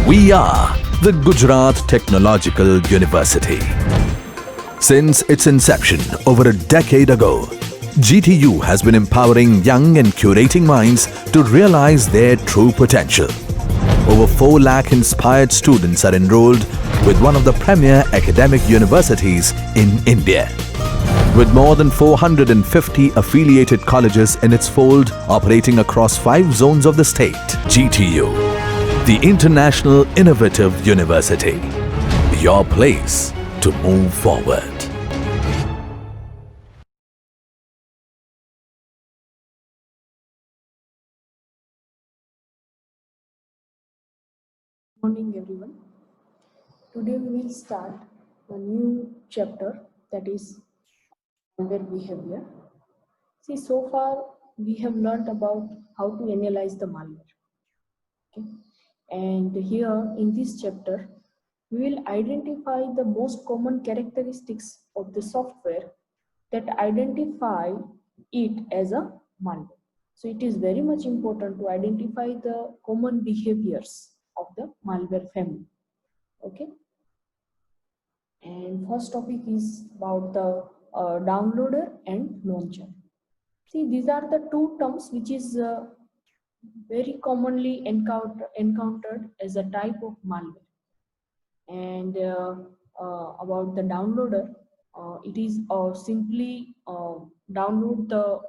We are the Gujarat Technological University. Since its inception over a decade ago, GTU has been empowering young and curating minds to realize their true potential. Over 4 lakh inspired students are enrolled with one of the premier academic universities in India. With more than 450 affiliated colleges in its fold operating across 5 zones of the state, GTU, the International Innovative University, your place to move forward. Morning, everyone. Today we will start a new chapter, that is malware behavior. See, so far we have learned about how to analyze the malware. Okay? And here in this chapter, we will identify the most common characteristics of the software that identify it as a malware. So it is very much important to identify the common behaviors of the malware family. Okay. And first topic is about the downloader and launcher. See, these are the two terms which is very commonly encountered as a type of malware. And about the downloader, it is simply download the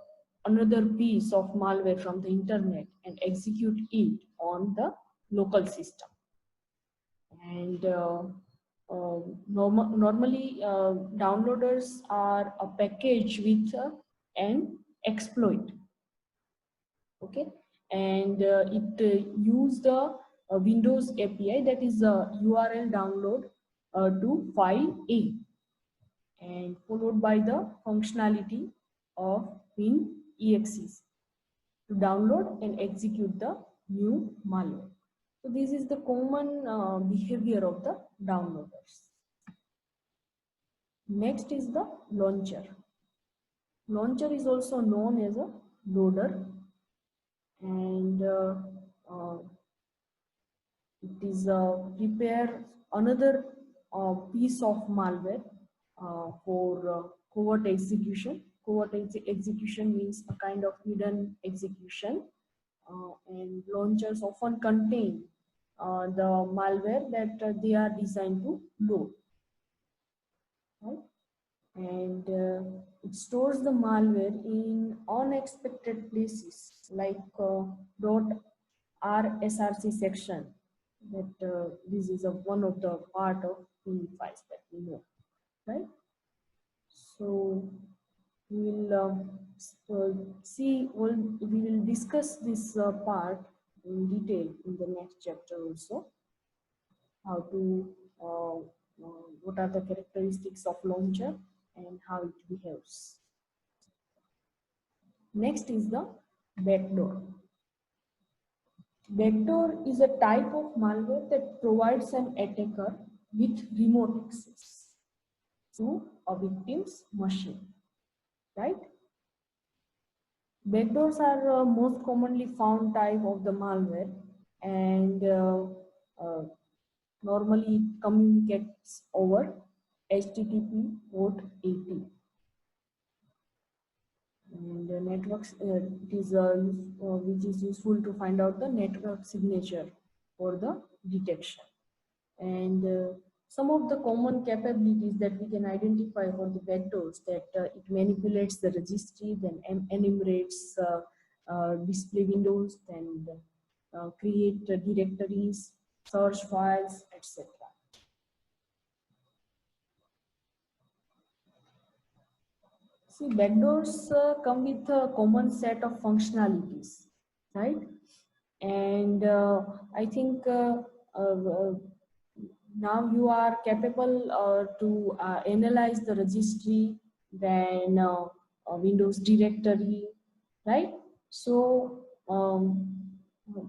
another piece of malware from the internet and execute it on the local system. And normally downloaders are a package with an exploit. Okay, and it use the Windows API, that is a URL download to file A, and followed by the functionality of WinExe to download and execute the new malware. So this is the common behavior of the downloaders. Next is the launcher. Launcher is also known as a loader, and it is prepare another piece of malware for covert execution. Covert execution means a kind of hidden execution, and launchers often contain the malware that they are designed to load. Right? And it stores the malware in unexpected places like .rsrc section. That this is one of the part of the files that we know, right? So we will discuss this part in detail in the next chapter also. How to what are the characteristics of launcher and how it behaves. Next is the backdoor. Backdoor is a type of malware that provides an attacker with remote access to a victim's machine, right? Backdoors are most commonly found type of the malware, and normally it communicates over HTTP port 80. And the networks, it is which is useful to find out the network signature for the detection. And some of the common capabilities that we can identify for the backdoors, that it manipulates the registry, then enumerates display windows, then create directories, search files, etc. See, backdoors come with a common set of functionalities, right? And I think now you are capable to analyze the registry, then Windows directory, right? So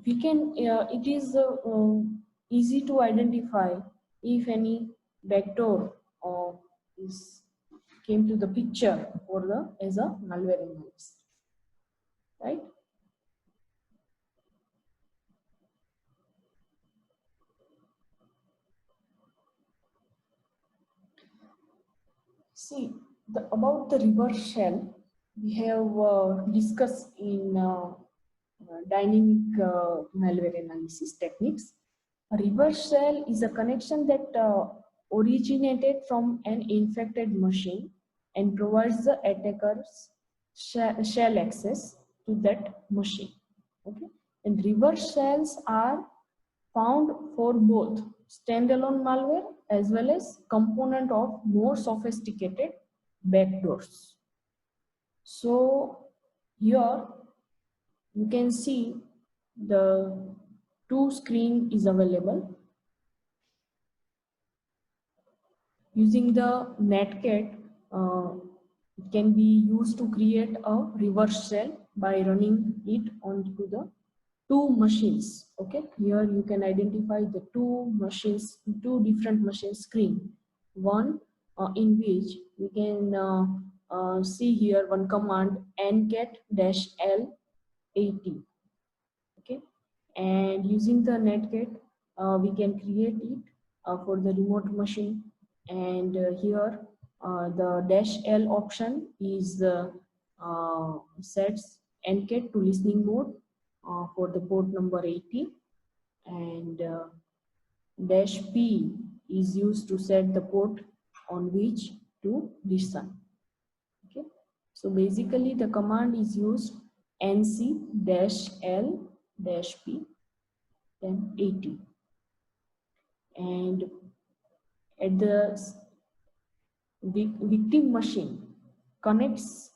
we can, it is easy to identify if any backdoor is came to the picture for the as a malware analysis, right? See, about the reverse shell, we have discussed in dynamic malware analysis techniques. A reverse shell is a connection that originated from an infected machine and provides the attacker's shell access to that machine. Okay, and reverse shells are found for both standalone malware as well as component of more sophisticated backdoors. So here you can see the two screen is available. Using the netcat, it can be used to create a reverse shell by running it onto the two machines. Okay, here you can identify the two machines, two different machine screen. One in which we can see here one command ncat-l80. Okay, and using the netcat, we can create it for the remote machine. And here the -l option is sets ncat to listening mode for the port number 80, and -p is used to set the port on which to listen. Okay, so basically the command is used nc-l-p then 80, and at the victim machine connects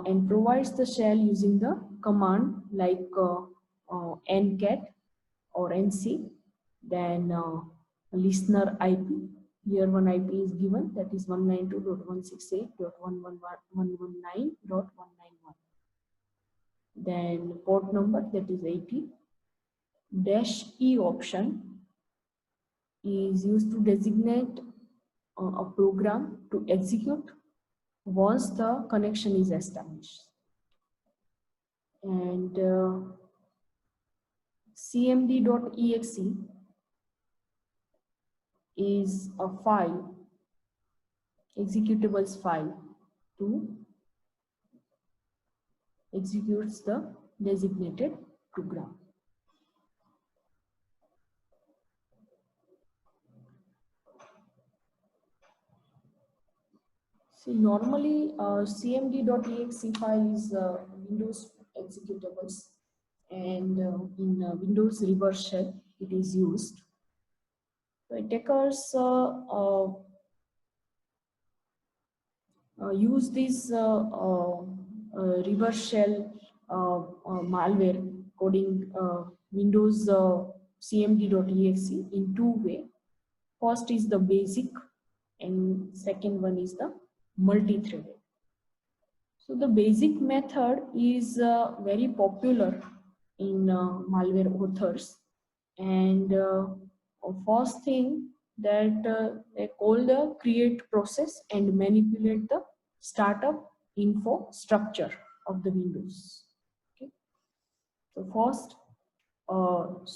and provides the shell using the command like ncat or nc, then listener IP. Here one IP is given, that is 192.168.119.191. Then port number, that is 80. -e option is used to designate a program to execute once the connection is established. And cmd.exe is a file, executables file, to executes the designated program. See, normally cmd.exe file is Windows executables, and in Windows reverse shell it is used. So attackers use this reverse shell malware coding Windows cmd.exe in two ways. First is the basic, and second one is the multi-threaded. So the basic method is very popular in malware authors, and first thing that they call the create process and manipulate the startup info structure of the Windows. Okay. So first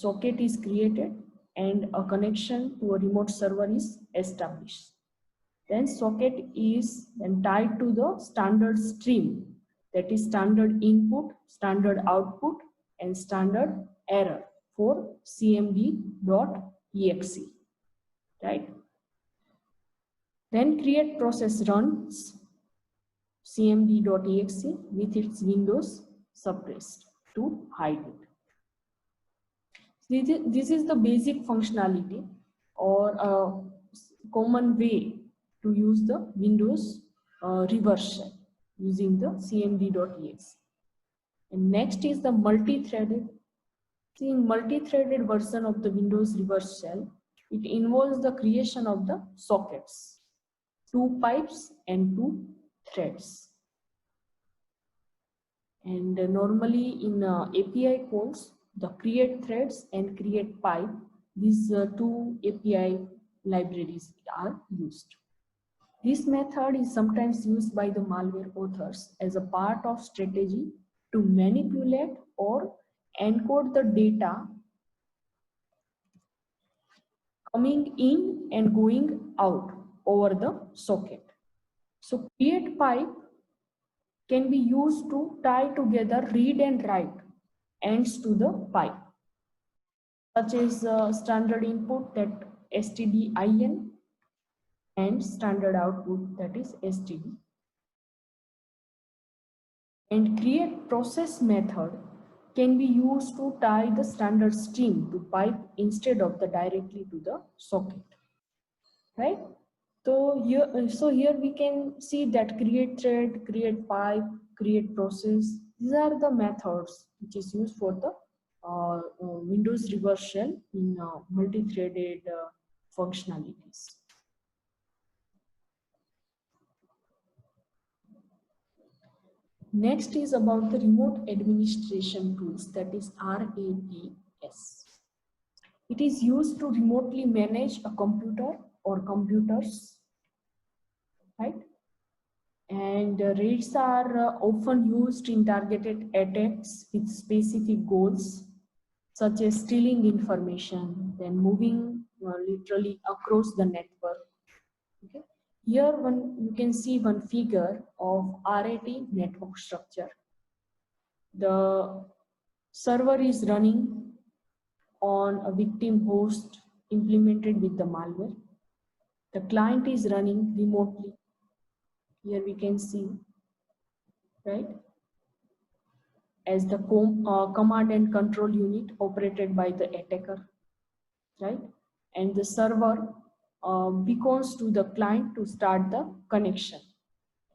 socket is created and a connection to a remote server is established. Then socket is then tied to the standard stream, that is standard input, standard output, and standard error for cmd.exe, right? Then create process runs cmd.exe with its Windows suppressed to hide it. This is the basic functionality or a common way to use the Windows reverse shell using the cmd.exe. And next is the multi-threaded. See, in multi-threaded version of the Windows reverse shell, it involves the creation of the sockets, 2 pipes and 2 threads. And normally in API calls, the create threads and create pipe, these two API libraries are used. This method is sometimes used by the malware authors as a part of strategy to manipulate or encode the data coming in and going out over the socket. So create pipe can be used to tie together read and write ends to the pipe, such as standard input that stdin and standard output that is std. And create process method can be used to tie the standard string to pipe instead of the directly to the socket, right? So here we can see that create thread, create pipe, create process. These are the methods which is used for the Windows reverse shell in multi-threaded functionalities. Next is about the remote administration tools, that is RATS. It is used to remotely manage a computer or computers, right? And RAIDs are often used in targeted attacks with specific goals, such as stealing information, then moving literally across the network. Okay. Here you can see one figure of RAT network structure. The server is running on a victim host implemented with the malware. The client is running remotely. Here we can see, right, as the command and control unit operated by the attacker, right? And the server beacons to the client to start the connection,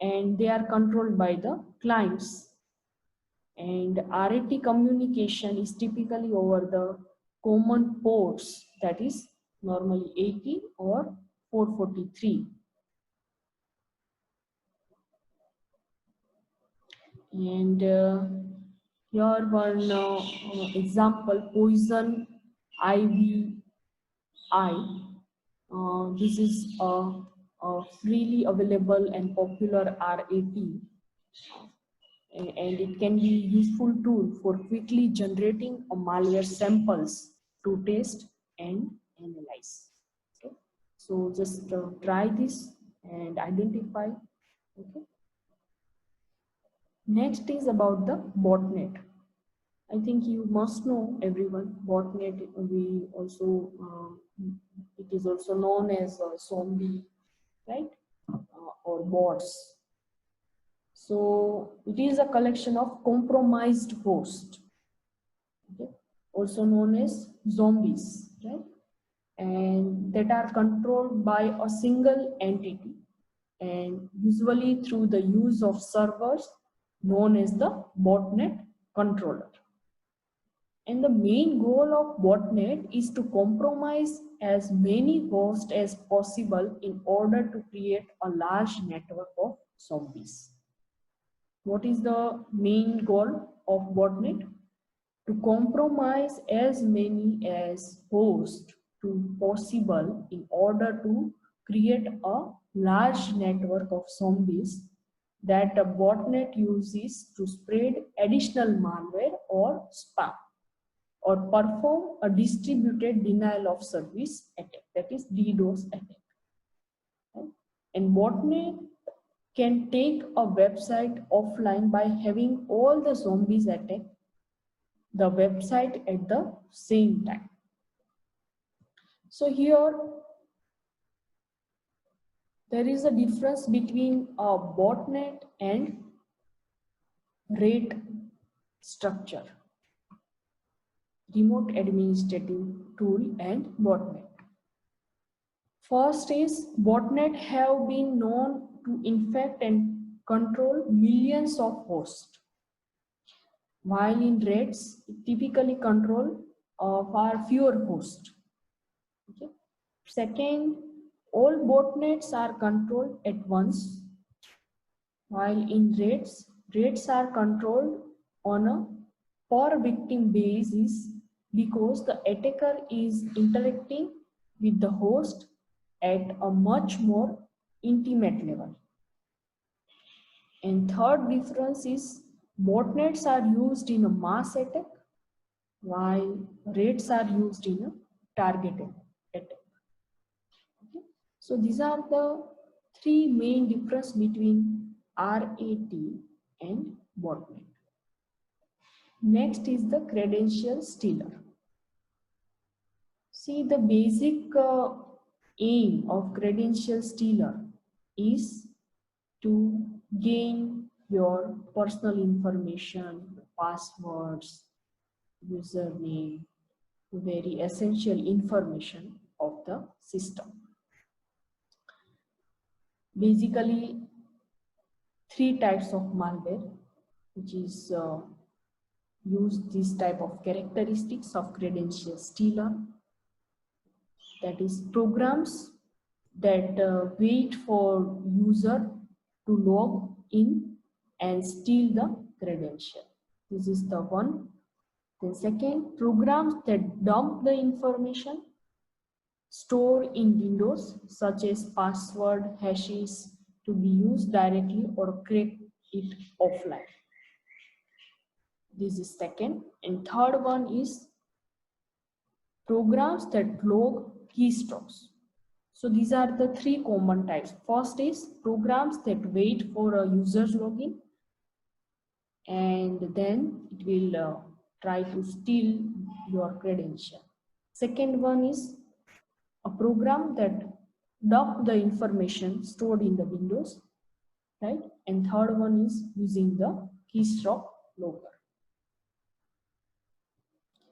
and they are controlled by the clients. And RAT communication is typically over the common ports, that is normally 80 or 443. And here one example, Poison Ivy. This is a freely available and popular RAT, and it can be a useful tool for quickly generating a malware samples to test and analyze. Okay, so just try this and identify. Okay. Next is about the botnet. I think you must know, everyone, botnet. We also it is also known as zombie, right, or bots. So it is a collection of compromised hosts, okay, also known as zombies, right, and that are controlled by a single entity, and usually through the use of servers known as the botnet controller. And the main goal of botnet is to compromise as many hosts as possible in order to create a large network of zombies. What is the main goal of botnet? To compromise as many as hosts to possible in order to create a large network of zombies that a botnet uses to spread additional malware or spam, or perform a distributed denial of service attack, that is DDoS attack. Right? And botnet can take a website offline by having all the zombies attack the website at the same time. So here there is a difference between a botnet and RAT structure, remote administrative tool and botnet. First is botnet have been known to infect and control millions of hosts, while in RATs it typically control far fewer hosts. Okay. Second, all botnets are controlled at once, while in RATs are controlled on a per victim basis because the attacker is interacting with the host at a much more intimate level. And third difference is botnets are used in a mass attack, while RATs are used in a targeted attack. Okay. So these are the three main difference between RAT and botnet. Next is the credential stealer. See, the basic aim of credential stealer is to gain your personal information, passwords, username, very essential information of the system. Basically, three types of malware, which is use this type of characteristics of credential stealer. That is programs that wait for user to log in and steal the credential. This is the one. The second, programs that dump the information stored in Windows, such as password, hashes, to be used directly or crack it offline. This is second. And third one is programs that log keystrokes. So these are the three common types. First is programs that wait for a user's login, and then it will try to steal your credential. Second one is a program that dump the information stored in the Windows, right? And third one is using the keystroke logger.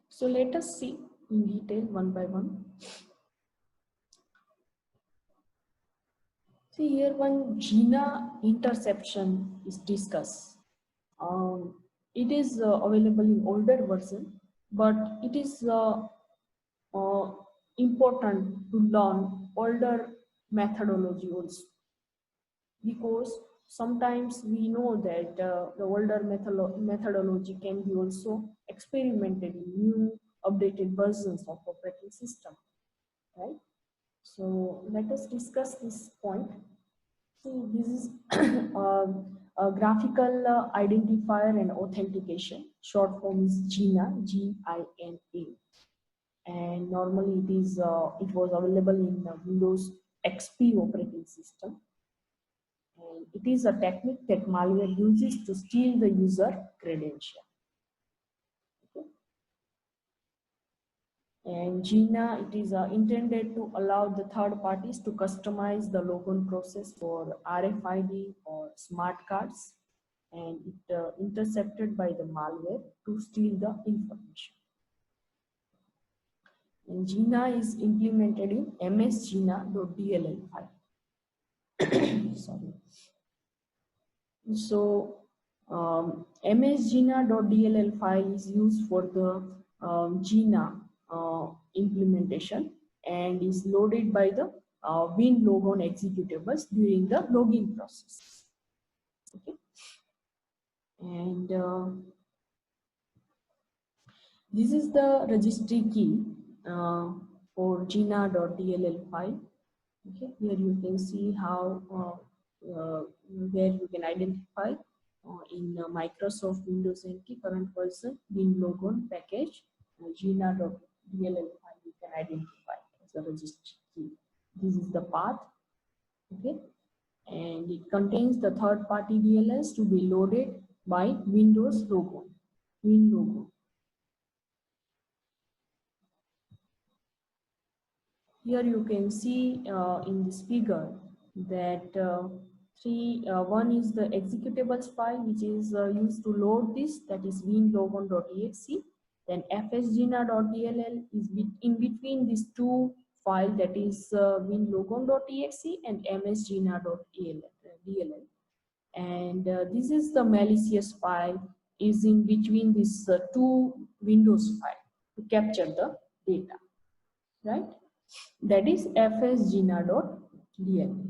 So let us see in detail one by one. See here, one Gina interception is discussed. It is available in older version, but it is important to learn older methodology also, because sometimes we know that the older methodology can be also experimented in new updated versions of operating system, right? So let us discuss this point. See, this is a graphical identifier and authentication. Short form is GINA, G-I-N-A. And normally it was available in Windows XP operating system. And it is a technique that malware uses to steal the user credential. Okay. And GINA, it is intended to allow the third parties to customize the login process for RFID or smart cards, and it intercepted by the malware to steal the information. And GINA is implemented in msgina.dll file. Sorry. So msgina.dll file is used for the GINA implementation and is loaded by the WinLogon executables during the login process. Okay. And this is the registry key for gina.dll file. Okay, here you can see how where you can identify in Microsoft Windows NT current version WinLogon package gina.dll file you can identify as a registry key. This is the path. Okay, and it contains the third-party DLLs to be loaded by Windows logo, WinLogon. Here you can see in this figure that one is the executables file, which is used to load this, that is winlogon.exe. Then fsgina.dll is in between these two files, that is winlogon.exe and msgina.dll. And this is the malicious file, is in between these two Windows files to capture the data, right? That is fsgina.dll.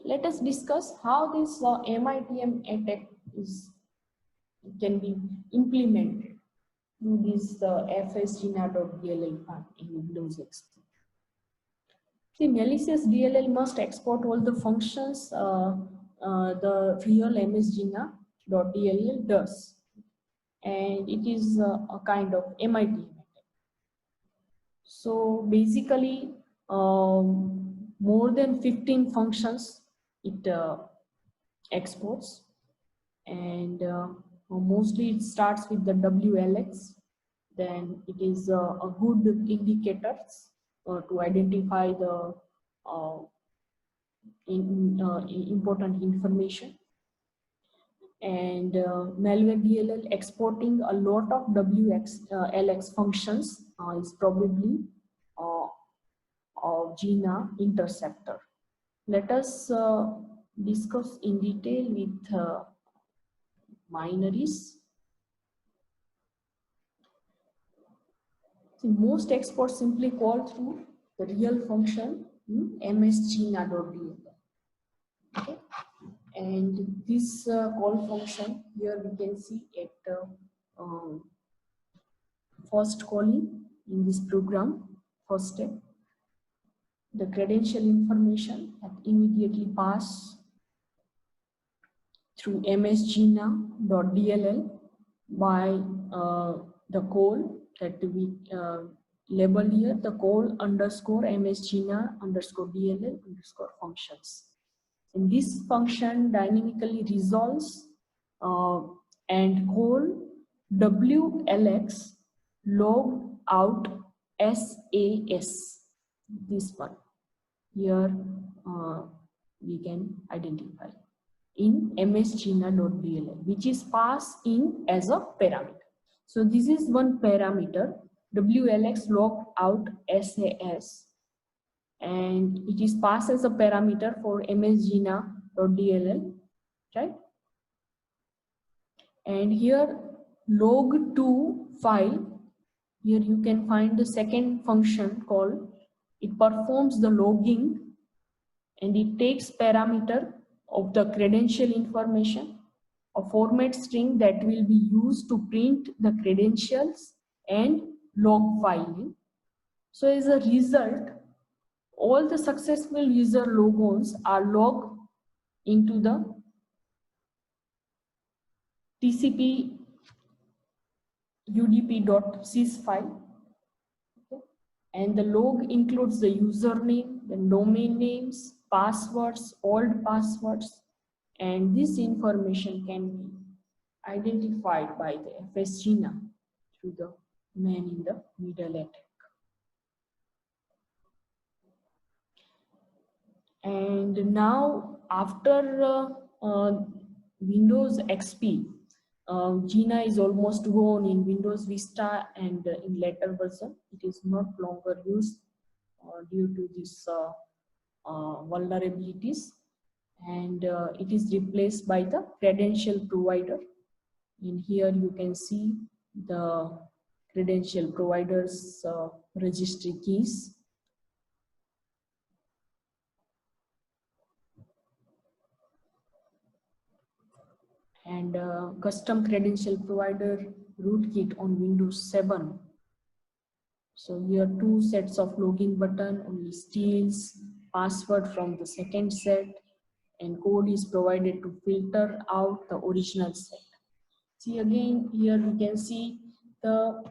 Let us discuss how this MITM attack can be implemented through this fsgina.dll file in Windows XP. See, malicious DLL must export all the functions the real msgina.dll does, and it is a kind of MIT attack. So basically, more than 15 functions it exports, and mostly it starts with the WLX. Then it is a good indicators to identify the uh, important information. And malware DLL exporting a lot of WLX functions is probably uh, of GINA interceptor. Let us discuss in detail with binaries. See, most exports simply call through the real function in msgina.dll. Okay, and this call function here we can see at first calling in this program, first step, the credential information that immediately pass through msgina.dll by the call that we label here, the call underscore msgina underscore dll underscore functions. And this function dynamically resolves and call WLX log out SAS. This one here we can identify in msgina.dll, which is passed in as a parameter. So this is one parameter, WLX log out SAS, and it is passed as a parameter for msgina.dll, right? And here log2 file, here you can find the second function called, it performs the logging and it takes parameter of the credential information, a format string that will be used to print the credentials and log filing. So as a result, all the successful user logons are logged into the TCP udp.sys file. Okay. And the log includes the username, the domain names, passwords, old passwords, and this information can be identified by the FSGNA through the man in the middle attack. And now after Windows XP, GINA is almost gone in Windows Vista and in later version. It is not longer used due to this vulnerabilities, and it is replaced by the credential provider. In here you can see the credential providers registry keys. And custom credential provider rootkit on Windows 7. So here two sets of login button, only steals password from the second set, and code is provided to filter out the original set. See again here we can see the,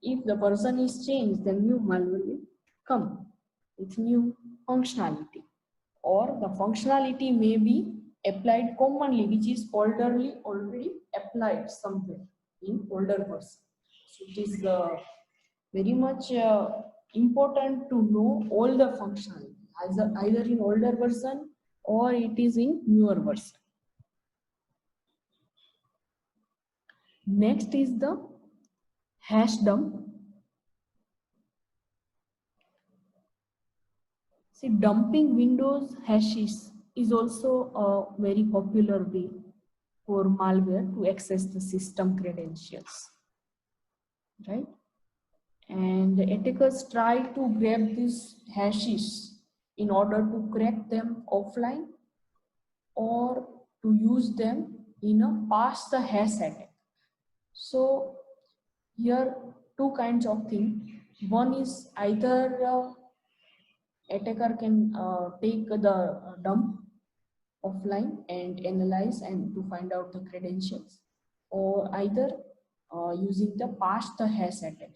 if the version is changed, then new malware will come with new functionality, or the functionality may be applied commonly, which is already applied somewhere in older version. So it is very much important to know all the functionality, either in older version or it is in newer version. Next is the hash dump. See, dumping Windows hashes is also a very popular way for malware to access the system credentials, right? And the attackers try to grab these hashes in order to crack them offline or to use them in a pass the hash attack. So here two kinds of things. One is either attacker can take the dump offline and analyze and to find out the credentials, or either using the pass the hash attack.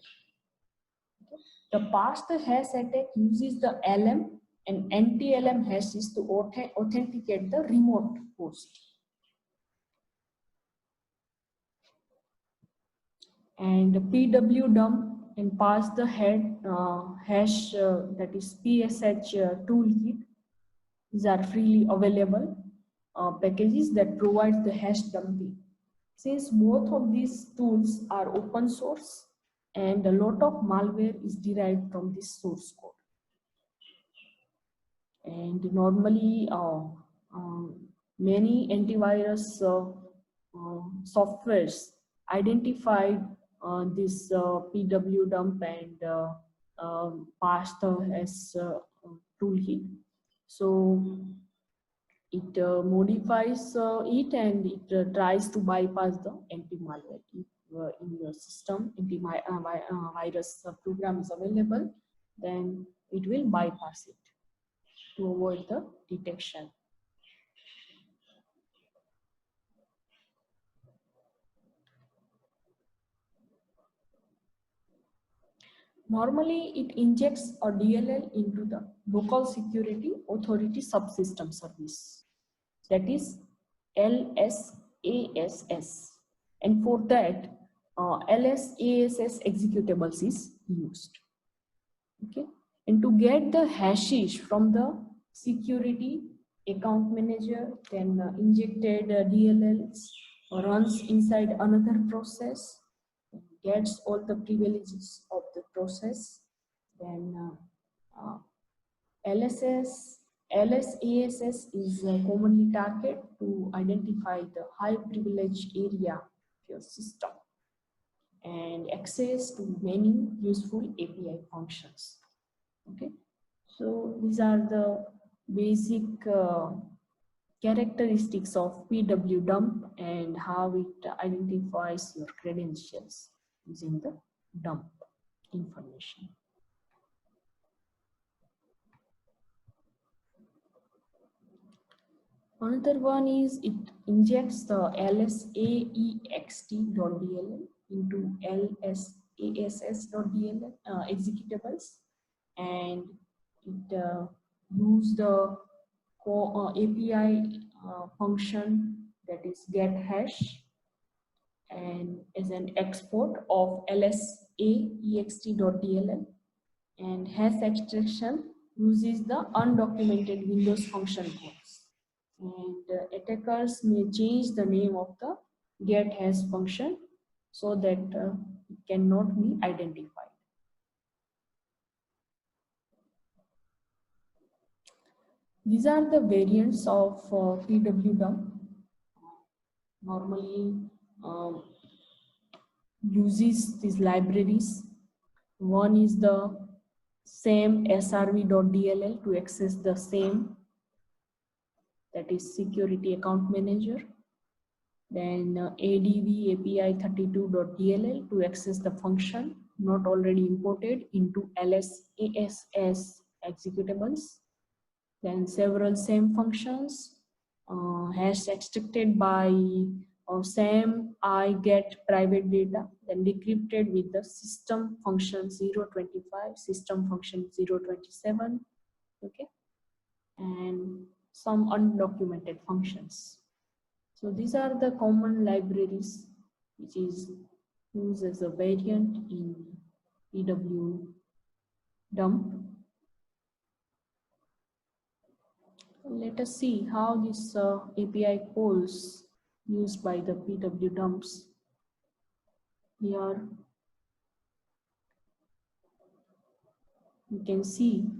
Okay. The pass the hash attack uses the LM and anti-LM hashes to authenticate the remote host. And pwdump and pass the hash that is PSH toolkit. These are freely available packages that provide the hash dumping. Since both of these tools are open source and a lot of malware is derived from this source code. And normally many antivirus softwares identify this pwdump and pass the as toolkit. So it modifies it and it tries to bypass the anti-malware. If in your system anti-virus program is available, then it will bypass it to avoid the detection. Normally, it injects a DLL into the local security authority subsystem service, that is LSASS, and for that LSASS executables is used. Okay, and to get the hashes from the security account manager, then injected DLLs runs inside another process, gets all the privileges of the process, then LSASS is commonly targeted to identify the high privilege area of your system and access to many useful API functions. Okay, so these are the basic characteristics of pwdump and how it identifies your credentials using the dump information. Another one is it injects the lsaext.dll into lsass.dll executables, and it use the API function, that is get hash, and as an export of lsaext.dll, and hash extraction uses the undocumented Windows function calls. And attackers may change the name of the get hash function so that it cannot be identified. These are the variants of pwdump. Normally uses these libraries. One is the same srv.dll to access the same, that is security account manager. Then adv api32.dll to access the function not already imported into lsass executables. Then several same functions, hash extracted by same I get private data, then decrypted with the system function 025, system function 027, okay, and some undocumented functions. So these are the common libraries which is used as a variant in pwdump. Let us see how this API calls used by the pwdumps. Here you can see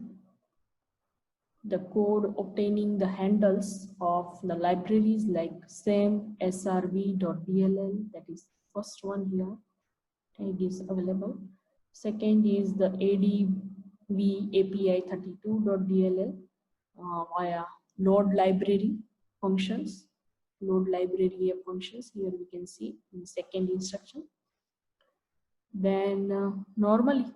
the code obtaining the handles of the libraries like same srv.dll, that is first one here, tag is available. Second is the adv api32.dll via load library functions, load library functions. Here we can see in the second instruction. Then normally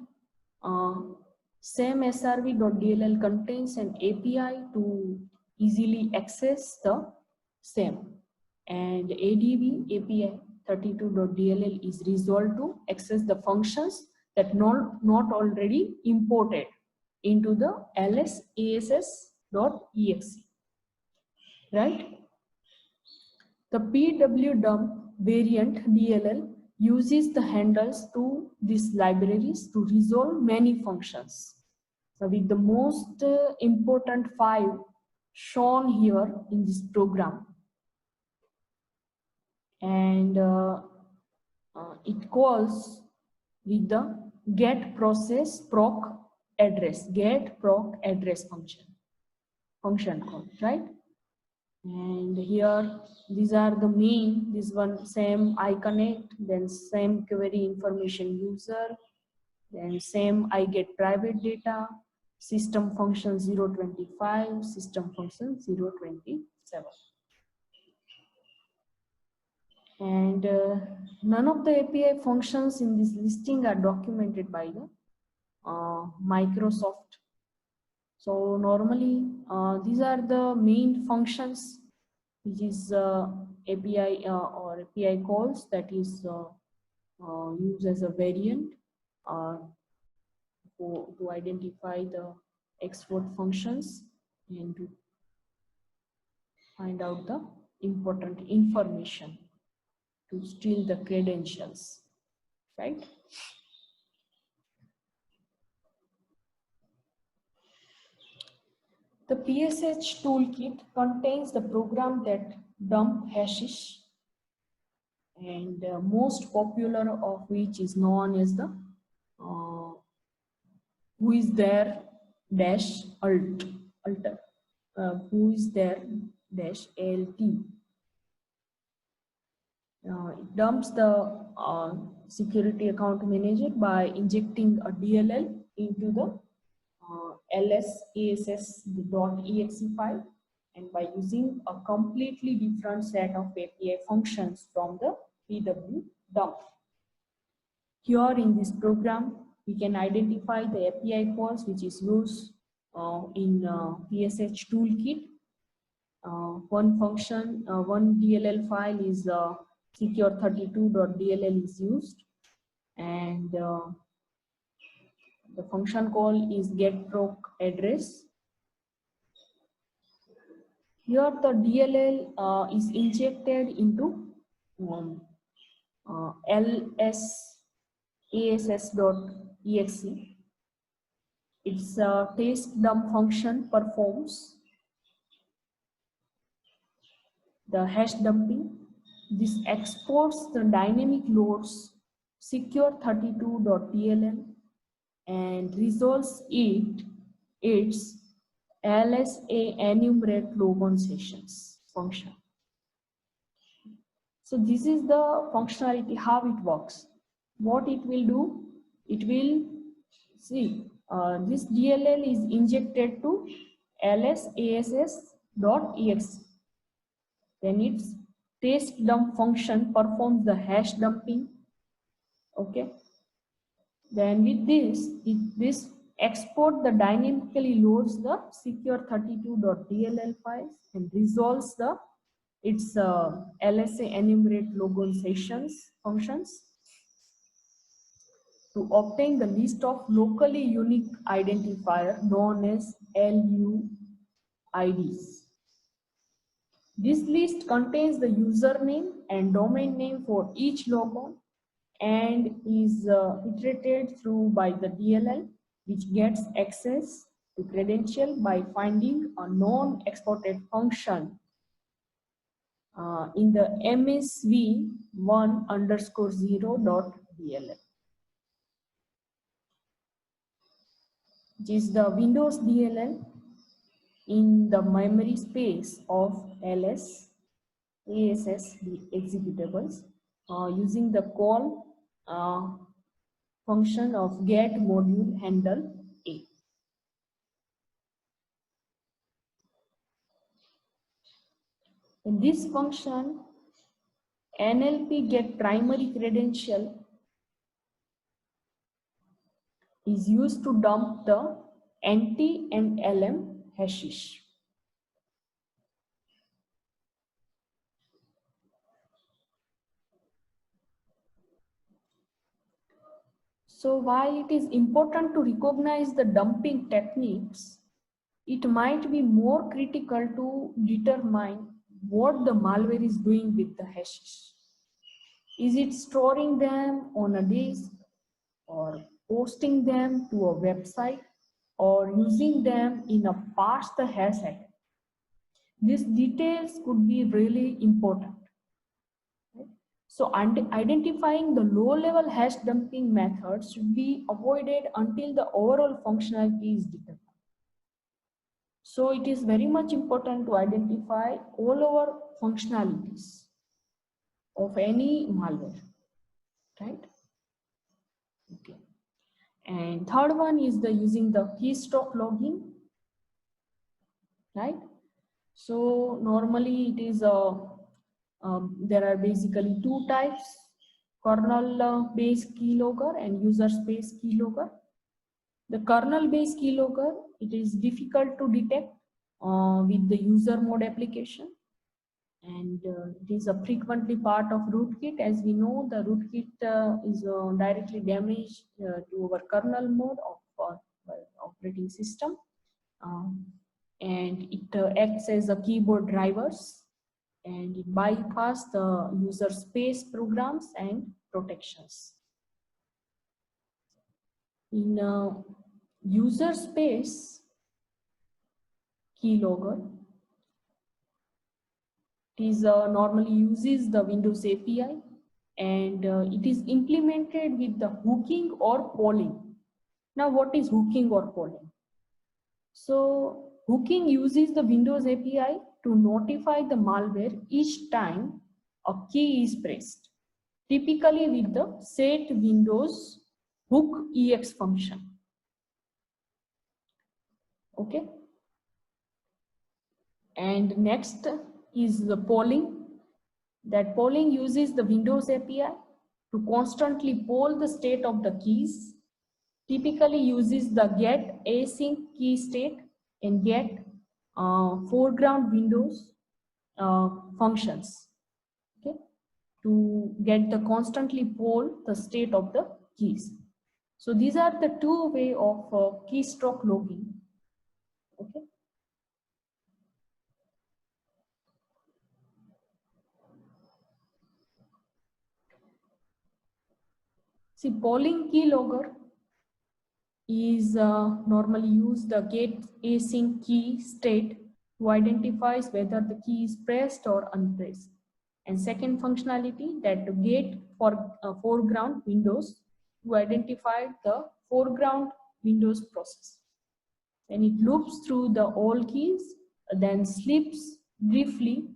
same srv.dll contains an API to easily access the same, and adv API ct32.dll is resolved to access the functions that not already imported into the ls.ass.exe, right? The pwdump variant DLL uses the handles to these libraries to resolve many functions. So with the most important 5 shown here in this program, and it calls with the get process proc address function call, right? And here these are the main, this one same IConnect, then same query information user, then same I get private data, system function 025, system function 027. And none of the API functions in this listing are documented by the Microsoft. So normally these are the main functions which is API or API calls that is used as a variant to identify the export functions and to find out the important information to steal the credentials, right? The PSH toolkit contains the program that dump hashes, and most popular of which is known as the who is there dash alter who is there dash alt. It dumps the security account manager by injecting a DLL into the ls.ass.exe file, and by using a completely different set of API functions from the pw dump. Here in this program, we can identify the API calls which is used in PSH toolkit. One function, one DLL file is secure32.dll is used, and the function call is getproc address. Here the DLL is injected into ls.ass.exe. Its test dump function performs the hash dumping. This exports the dynamic loads secure32.dll and resolves its LSA enumerate logon sessions function. So this is the functionality, how it works. What it will do, it will see this DLL is injected to ls.ass.exe. Then its test dump function performs the hash dumping. Okay. Then with this export the dynamically loads the secure32.dll files and resolves its LSA enumerate logon sessions functions to obtain the list of locally unique identifier known as LUIDs. This list contains the username and domain name for each logon and is iterated through by the DLL, which gets access to credential by finding a non-exported function in the msv1_0.dll, which is the Windows DLL in the memory space of ls ass executables using the call function of get module handle a. In this function, NLP get primary credential is used to dump the NT and LM hashes. So while it is important to recognize the dumping techniques, it might be more critical to determine what the malware is doing with the hashes. Is it storing them on a disk, or posting them to a website, or using them in a parse the hash attempt? These details could be really important. So identifying the low-level hash dumping methods should be avoided until the overall functionality is determined. So it is very much important to identify all our functionalities of any malware, right? Okay. And third one is the using the keystroke logging, right? So normally it is there are basically two types: kernel based keylogger and user space keylogger. The kernel based keylogger, it is difficult to detect with the user mode application, and it is a frequently part of rootkit. As we know, the rootkit is directly damaged to our kernel mode of operating system, and it acts as a keyboard drivers, and it bypass the user space programs and protections. In user space keylogger, it is normally uses the Windows API, and it is implemented with the hooking or polling. Now, what is hooking or polling? So hooking uses the Windows API to notify the malware each time a key is pressed, typically with the set Windows hook ex function. Okay. And next is the polling. That polling uses the Windows API to constantly poll the state of the keys, typically uses the get async key state and get foreground Windows functions, okay, to get the constantly poll the state of the keys. So these are the two ways of keystroke logging. Okay. See, polling keylogger is normally use the get async key state to identify whether the key is pressed or unpressed. And second functionality, that to get for foreground Windows to identify the foreground Windows process. And it loops through the all keys, then sleeps briefly,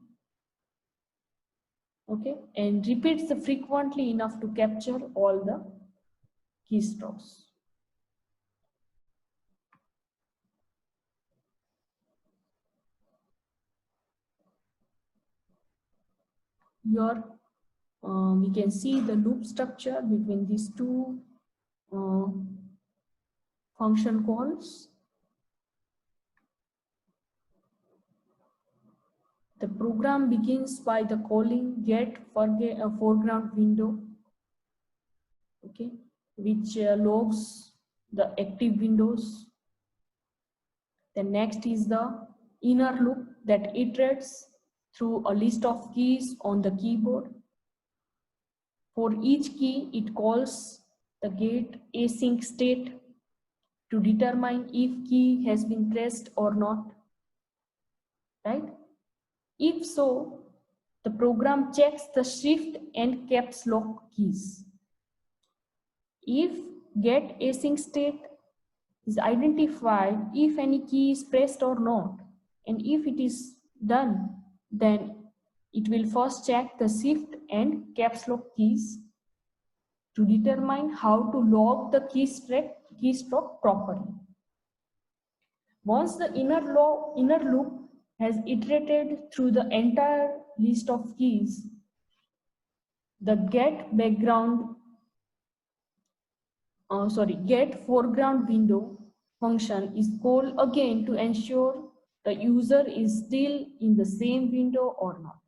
okay, and repeats the frequently enough to capture all the keystrokes. Here we can see the loop structure between these two function calls. The program begins by the calling get foreground window, okay, which logs the active windows. The next is the inner loop that iterates through a list of keys on the keyboard. For each key, it calls the get async state to determine if key has been pressed or not, right? If so, the program checks the shift and caps lock keys. If get async state is identified if any key is pressed or not, and if it is done, then it will first check the shift and caps lock keys to determine how to log the keystroke properly. Once the inner loop has iterated through the entire list of keys, the get foreground window function is called again to ensure the user is still in the same window or not.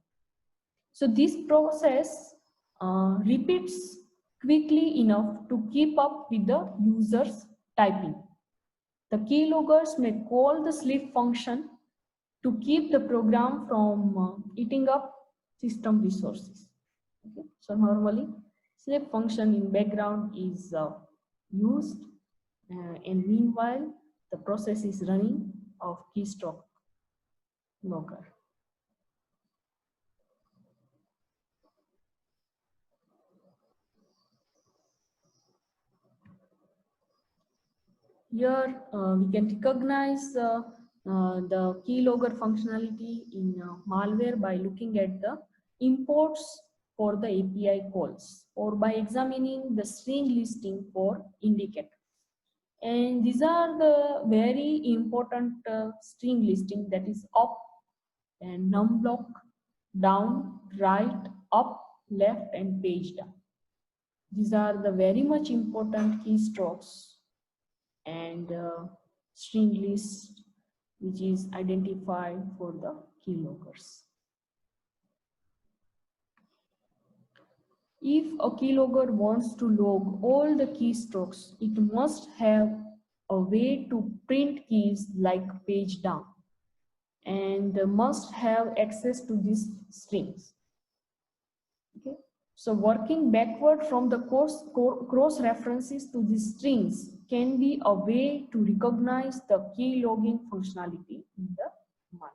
So this process repeats quickly enough to keep up with the user's typing. The keyloggers may call the sleep function to keep the program from eating up system resources. Okay. So normally sleep function in background is used, and meanwhile the process is running of keystroke logger. Here we can recognize the keylogger functionality in malware by looking at the imports for the API calls or by examining the string listing for indicator. And these are the very important string listing, that is up and num block, down, right, up, left, and page down. These are the very much important keystrokes and string list which is identified for the keyloggers. If a keylogger wants to log all the keystrokes, it must have a way to print keys like page down and must have access to these strings. Okay. So working backward from the cross references to these strings can be a way to recognize the key logging functionality in the malware.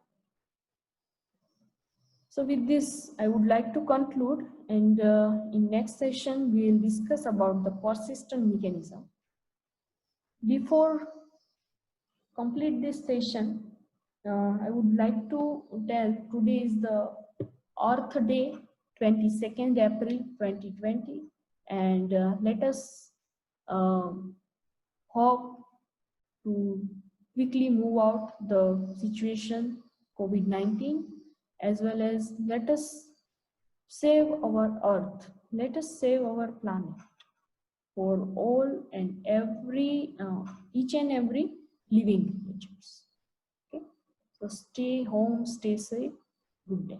So with this, I would like to conclude, and in next session, we will discuss about the persistent mechanism. Before complete this session, I would like to tell today is the Earth Day, 22nd April 2020, and let us hope to quickly move out the situation COVID-19, as well as let us save our Earth, let us save our planet for all and every, each and every living creatures. Okay, so stay home, stay safe. Good day.